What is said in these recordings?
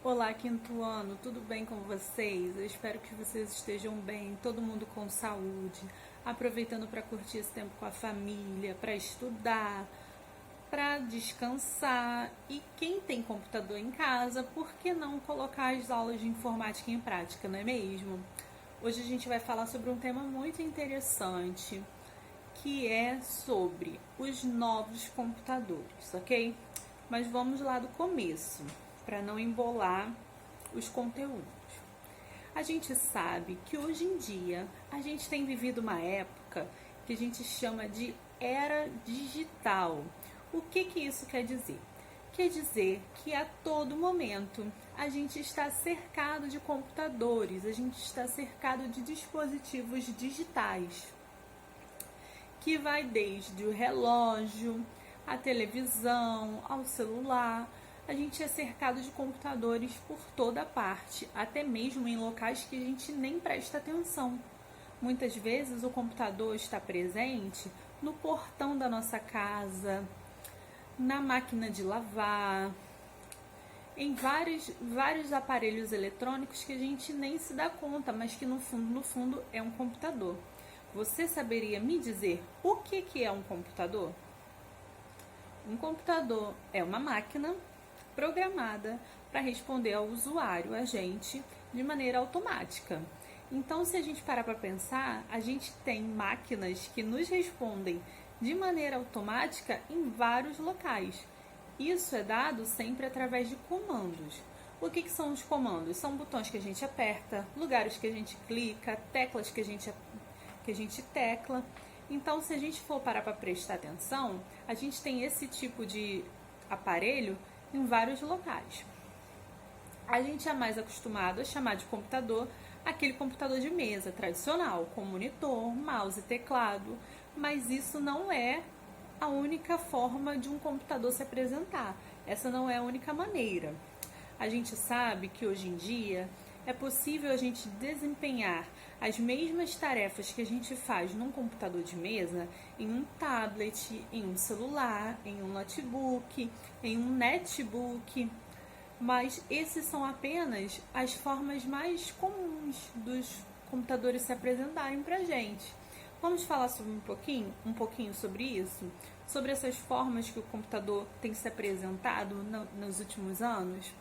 Olá, quinto ano, tudo bem com vocês? Eu espero que vocês estejam bem, todo mundo com saúde, aproveitando para curtir esse tempo com a família, para estudar, para descansar. E quem tem computador em casa, por que não colocar as aulas de informática em prática, não é mesmo? Hoje a gente vai falar sobre um tema muito interessante, que é sobre os novos computadores, ok? Mas vamos lá do começo, para não embolar os conteúdos. A gente sabe que hoje em dia a gente tem vivido uma época que a gente chama de era digital. O que isso quer dizer? Quer dizer que a todo momento a gente está cercado de computadores, a gente está cercado de dispositivos digitais, que vai desde o relógio, a televisão, ao celular. A gente é cercado de computadores por toda parte, até mesmo em locais que a gente nem presta atenção. Muitas vezes o computador está presente no portão da nossa casa, na máquina de lavar, em vários aparelhos eletrônicos que a gente nem se dá conta, mas que no fundo é um computador. Você saberia me dizer o que é um computador? Um computador é uma máquina programada para responder ao usuário, a gente, de maneira automática. Então, se a gente parar para pensar, a gente tem máquinas que nos respondem de maneira automática em vários locais. Isso é dado sempre através de comandos. O que são os comandos? São botões que a gente aperta, lugares que a gente clica, teclas que a gente tecla. Então, se a gente for parar para prestar atenção, a gente tem esse tipo de aparelho em vários locais. A gente é mais acostumado a chamar de computador aquele computador de mesa tradicional, com monitor, mouse e teclado, mas isso não é a única forma de um computador se apresentar. Essa não é a única maneira. A gente sabe que hoje em dia é possível a gente desempenhar as mesmas tarefas que a gente faz num computador de mesa em um tablet, em um celular, em um notebook, em um netbook, mas esses são apenas as formas mais comuns dos computadores se apresentarem para a gente. Vamos falar sobre um pouquinho sobre isso, sobre essas formas que o computador tem se apresentado nos últimos anos.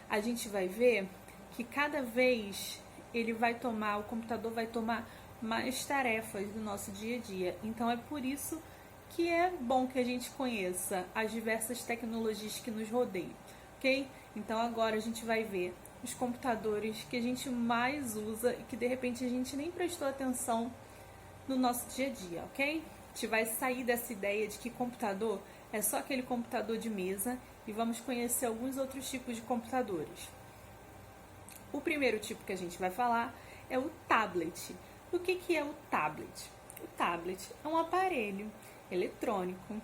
A gente vai ver que cada vez o computador vai tomar mais tarefas do nosso dia a dia. Então é por isso que é bom que a gente conheça as diversas tecnologias que nos rodeiam, ok? Então agora a gente vai ver os computadores que a gente mais usa e que de repente a gente nem prestou atenção no nosso dia a dia, ok? A gente vai sair dessa ideia de que computador é só aquele computador de mesa e vamos conhecer alguns outros tipos de computadores. O primeiro tipo que a gente vai falar é o tablet. O que é o tablet? O tablet é um aparelho eletrônico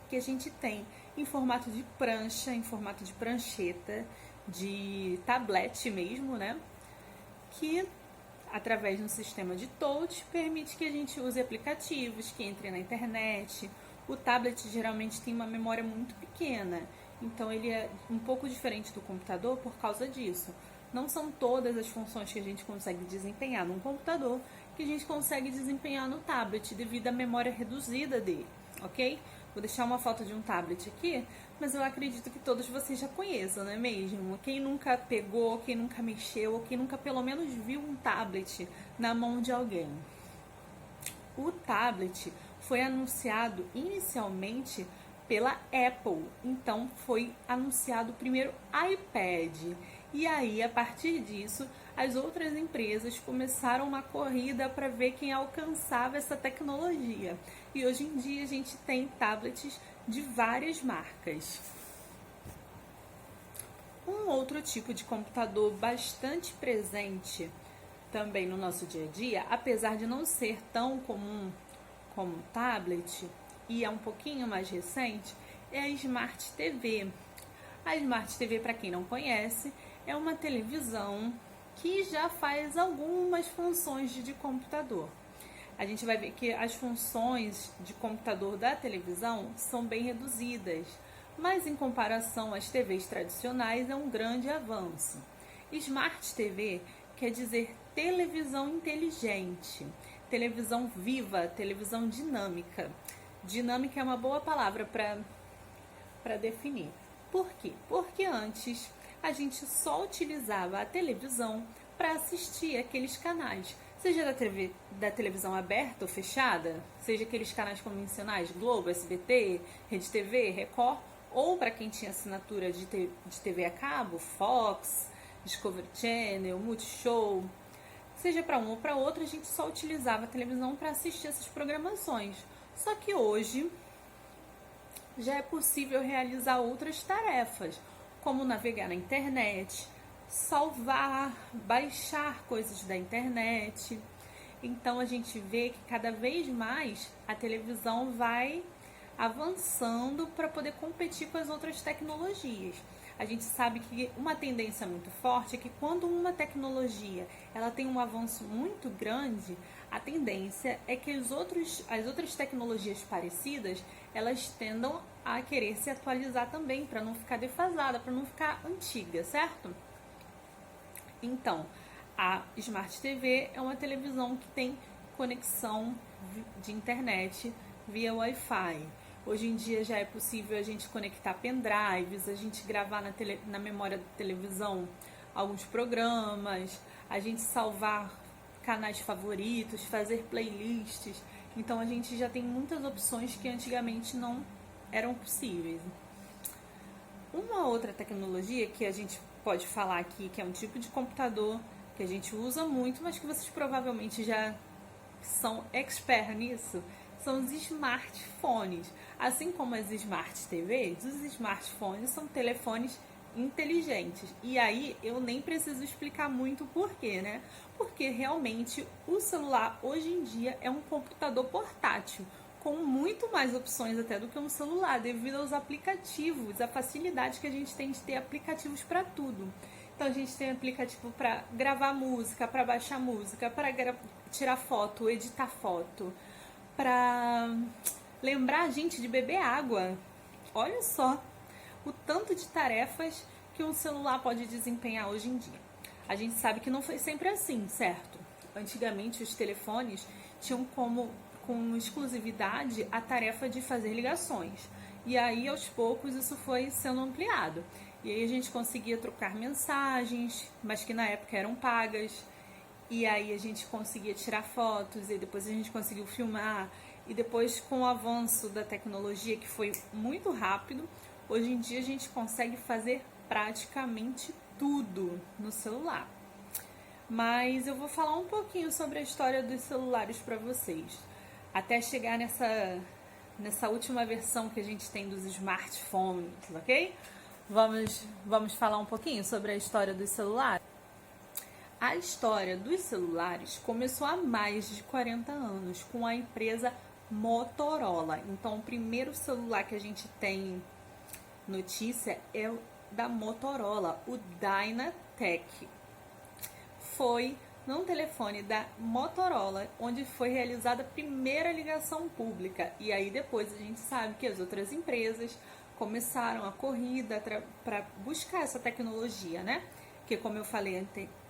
que a gente tem em formato de prancha, em formato de prancheta, de tablet mesmo, né? Que através de um sistema de touch permite que a gente use aplicativos, que entre na internet. O tablet geralmente tem uma memória muito pequena, então ele é um pouco diferente do computador por causa disso. Não são todas as funções que a gente consegue desempenhar num computador que a gente consegue desempenhar no tablet devido à memória reduzida dele, ok? Vou deixar uma foto de um tablet aqui, mas eu acredito que todos vocês já conheçam, não é mesmo? Quem nunca pegou, quem nunca mexeu, ou quem nunca pelo menos viu um tablet na mão de alguém. O tablet foi anunciado inicialmente pela Apple, então foi anunciado o primeiro iPad. E aí, a partir disso, as outras empresas começaram uma corrida para ver quem alcançava essa tecnologia. E hoje em dia a gente tem tablets de várias marcas. Um outro tipo de computador bastante presente também no nosso dia a dia, apesar de não ser tão comum como o tablet e é um pouquinho mais recente, é a Smart TV. A Smart TV, para quem não conhece, é uma televisão que já faz algumas funções de computador. A gente vai ver que as funções de computador da televisão são bem reduzidas. mas em comparação às TVs tradicionais é um grande avanço. Smart TV quer dizer televisão inteligente, televisão viva, televisão dinâmica. Dinâmica é uma boa palavra para definir. Por quê? Porque antes a gente só utilizava a televisão para assistir aqueles canais, seja da televisão aberta ou fechada, seja aqueles canais convencionais, Globo, SBT, Rede TV, Record, ou para quem tinha assinatura de TV a cabo, Fox, Discovery Channel, Multishow. Seja para um ou para outro, a gente só utilizava a televisão para assistir essas programações. Só que hoje já é possível realizar outras tarefas, como navegar na internet, salvar, baixar coisas da internet. Então a gente vê que cada vez mais a televisão vai avançando para poder competir com as outras tecnologias. A gente sabe que uma tendência muito forte é que quando uma tecnologia ela tem um avanço muito grande, a tendência é que as outras tecnologias parecidas elas tendam a querer se atualizar também, para não ficar defasada, para não ficar antiga, certo? Então, a Smart TV é uma televisão que tem conexão de internet via Wi-Fi. Hoje em dia já é possível a gente conectar pendrives, a gente gravar na memória da televisão alguns programas, a gente salvar canais favoritos, fazer playlists. Então a gente já tem muitas opções que antigamente não eram possíveis. Uma outra tecnologia que a gente pode falar aqui, que é um tipo de computador que a gente usa muito, mas que vocês provavelmente já são expert nisso, são os smartphones. Assim como as smart TVs, os smartphones são telefones inteligentes. E aí eu nem preciso explicar muito o porquê, né? Porque realmente o celular hoje em dia é um computador portátil, com muito mais opções até do que um celular, devido aos aplicativos, a facilidade que a gente tem de ter aplicativos para tudo. Então a gente tem aplicativo para gravar música, para baixar música, para tirar foto, editar foto, para lembrar a gente de beber água. Olha só o tanto de tarefas que um celular pode desempenhar hoje em dia. A gente sabe que não foi sempre assim, certo? Antigamente os telefones tinham com exclusividade a tarefa de fazer ligações. E aí, aos poucos, isso foi sendo ampliado. E aí a gente conseguia trocar mensagens, mas que na época eram pagas. E aí a gente conseguia tirar fotos, e depois a gente conseguiu filmar. E depois, com o avanço da tecnologia, que foi muito rápido, hoje em dia a gente consegue fazer praticamente tudo no celular. Mas eu vou falar um pouquinho sobre a história dos celulares para vocês, até chegar nessa última versão que a gente tem dos smartphones, ok? Vamos falar um pouquinho sobre a história dos celulares? A história dos celulares começou há mais de 40 anos com a empresa Motorola. Então, o primeiro celular que a gente tem notícia é o da Motorola, o Dynatec. Foi num telefone da Motorola onde foi realizada a primeira ligação pública. E aí depois a gente sabe que as outras empresas começaram a corrida para buscar essa tecnologia, né? Porque, como eu falei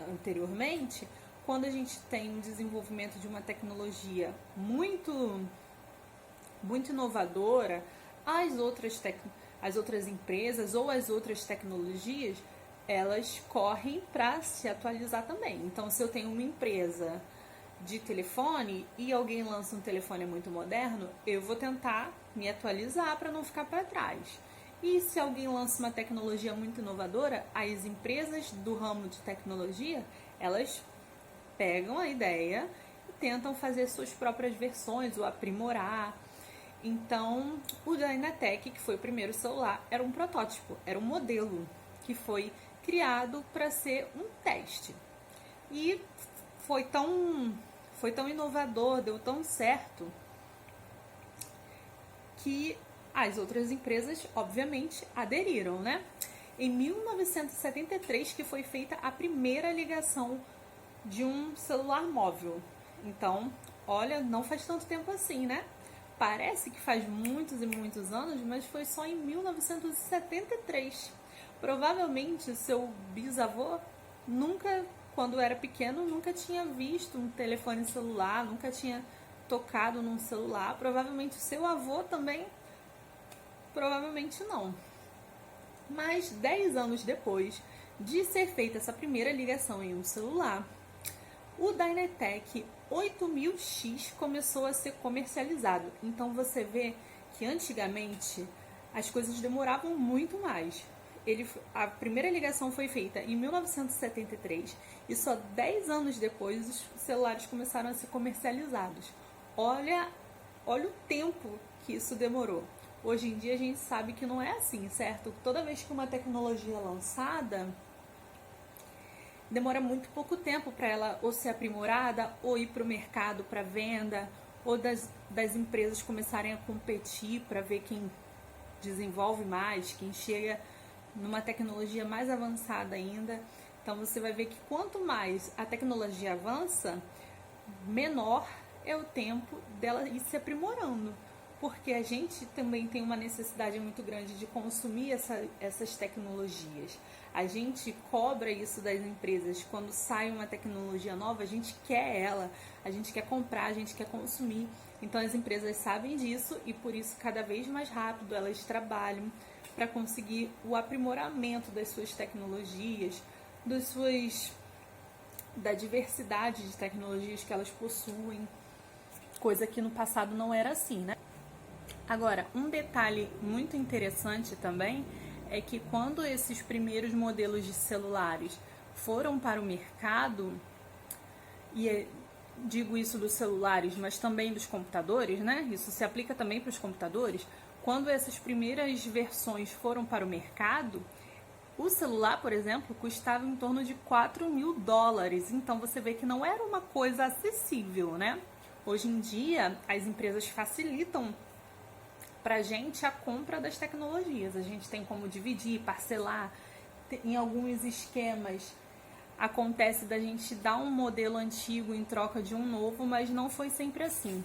anteriormente, quando a gente tem um desenvolvimento de uma tecnologia muito inovadora, as outras empresas ou as outras tecnologias, elas correm para se atualizar também. Então, se eu tenho uma empresa de telefone e alguém lança um telefone muito moderno, eu vou tentar me atualizar para não ficar para trás. E se alguém lança uma tecnologia muito inovadora, as empresas do ramo de tecnologia, elas pegam a ideia e tentam fazer suas próprias versões ou aprimorar. Então, o Dynatec, que foi o primeiro celular, era um protótipo, era um modelo que foi criado para ser um teste. E foi tão inovador, deu tão certo, que as outras empresas, obviamente, aderiram, né? Em 1973 que foi feita a primeira ligação de um celular móvel. Então, olha, não faz tanto tempo assim, né? Parece que faz muitos e muitos anos, mas foi só em 1973. Provavelmente seu bisavô nunca, quando era pequeno, nunca tinha visto um telefone celular, nunca tinha tocado num celular. Provavelmente seu avô também, provavelmente não. Mas 10 anos depois de ser feita essa primeira ligação em um celular, o Dynatec 8000X começou a ser comercializado. Então você vê que antigamente as coisas demoravam muito mais. A primeira ligação foi feita em 1973 e só 10 anos depois os celulares começaram a ser comercializados. Olha o tempo que isso demorou. Hoje em dia a gente sabe que não é assim, certo? Toda vez que uma tecnologia é lançada, demora muito pouco tempo para ela ou ser aprimorada, ou ir para o mercado para venda, ou das empresas começarem a competir para ver quem desenvolve mais, quem chega numa tecnologia mais avançada ainda. Então você vai ver que quanto mais a tecnologia avança, menor é o tempo dela ir se aprimorando. Porque a gente também tem uma necessidade muito grande de consumir essas tecnologias. A gente cobra isso das empresas. Quando sai uma tecnologia nova, a gente quer ela, a gente quer comprar, a gente quer consumir. Então as empresas sabem disso e por isso cada vez mais rápido elas trabalham para conseguir o aprimoramento das suas tecnologias, da diversidade de tecnologias que elas possuem, coisa que no passado não era assim, né? Agora, um detalhe muito interessante também é que quando esses primeiros modelos de celulares foram para o mercado, e digo isso dos celulares, mas também dos computadores, né? Isso se aplica também para os computadores. Quando essas primeiras versões foram para o mercado, o celular, por exemplo, custava em torno de $4.000. Então você vê que não era uma coisa acessível, né? Hoje em dia, as empresas facilitam para a gente a compra das tecnologias. A gente tem como dividir, parcelar. Em alguns esquemas acontece da gente dar um modelo antigo em troca de um novo, mas não foi sempre assim.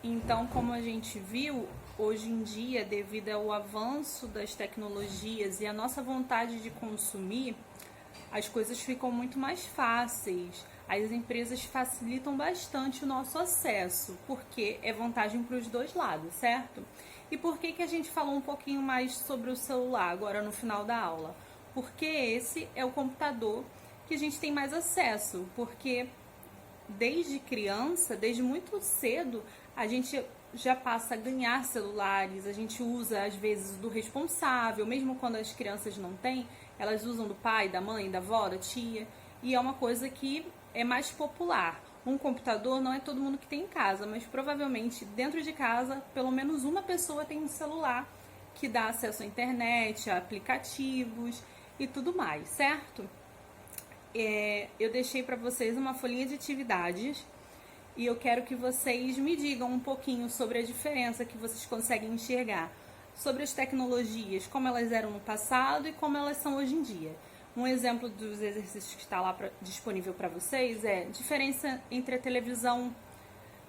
Então, como a gente viu, hoje em dia, devido ao avanço das tecnologias e a nossa vontade de consumir, as coisas ficam muito mais fáceis. As empresas facilitam bastante o nosso acesso, porque é vantagem para os dois lados, certo? E por que a gente falou um pouquinho mais sobre o celular agora no final da aula? Porque esse é o computador que a gente tem mais acesso, porque desde criança, desde muito cedo, a gente já passa a ganhar celulares, a gente usa às vezes do responsável, mesmo quando as crianças não têm, elas usam do pai, da mãe, da avó, da tia, e é uma coisa que é mais popular. Um computador não é todo mundo que tem em casa, mas provavelmente dentro de casa, pelo menos uma pessoa tem um celular que dá acesso à internet, a aplicativos e tudo mais, certo? Eu deixei para vocês uma folhinha de atividades e eu quero que vocês me digam um pouquinho sobre a diferença que vocês conseguem enxergar sobre as tecnologias, como elas eram no passado e como elas são hoje em dia. Um exemplo dos exercícios que está lá disponível para vocês é diferença entre a televisão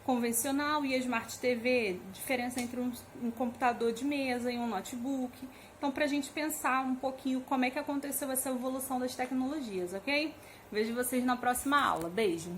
convencional e a Smart TV, diferença entre um computador de mesa e um notebook. Então, para a gente pensar um pouquinho como é que aconteceu essa evolução das tecnologias, ok? Vejo vocês na próxima aula. Beijo!